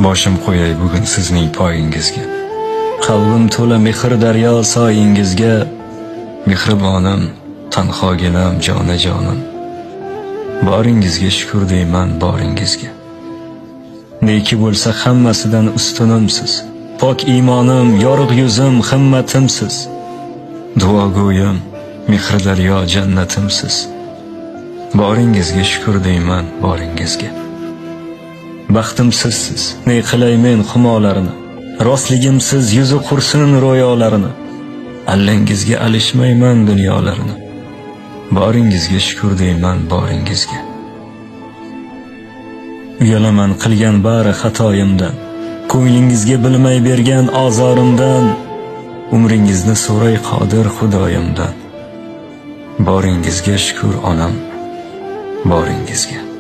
Boshim qo'yay bugun sizning poyingizga. Qalbim to'la mehr daryo soyingizga. Mehribonim, tanhoginam, jonajonim. Boringizga shukr deyman, boringizga. Neki bo'lsa hammasidan ustunimsiz. Pok imonim, yorug' yuzim, himmatimsiz. Duogo'yim, mehr daryo jannatimsiz. Boringizga shukr deyman, boringizga. Baxtimsizsiz, ne qilay men xumolarini. Rostligimsiz yuzi qursin ro'yolarini. Allangizga alishmayman dunyolarini. Boringizga shukr deyman, boringizga. Uyalaman qilgan bari xatoyimdan, ko'nglingizga bilmay bergan ozorimdan. Umringizni so'ray qodir Xudoyimdan. Boringizga shukr onam, boringizga.